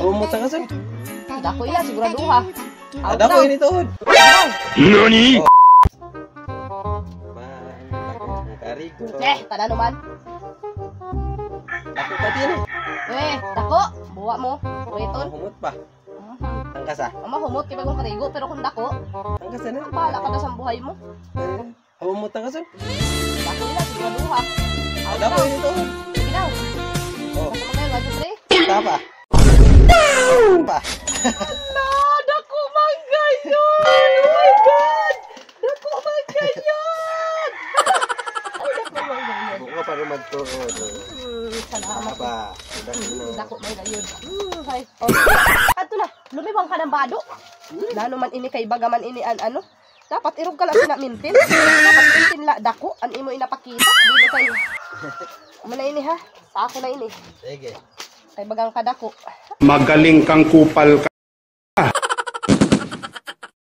Humot na ka sir. Dako ila siguraduha. Ada ko ini tuhod. Nani? Karigo. Tada naman. Dako pati ni. Dako. Buwa mo. Ruiton. Humot pa. Angkas ah. Ama humot kay bagong karigo pero kung dako, Angkas na. bahala ka na sa buhay mo. Humot na ka sir. Dako ila siguraduha. Ada ko ini tuhod. Sige daw. Oh. Dako mo na 1 2 3. Tapa. Pa. Dako magayon. Oh my god. Dako magayon. Ay dako magayon. Buka pa rin magtuhod. Salamat. Apa? Dako magayon. Hay. Ato na, lumiwang ka ng bado. Lalo man ini kay bagaman ini ano. Dapat irog ka lang sinamintin. Dapat mintin la dako an imo inapakita. Dili kay. Amo na ini ha. Sa ako na ini. Sige. Kay bagang kadako. Magaling kang kupal ka.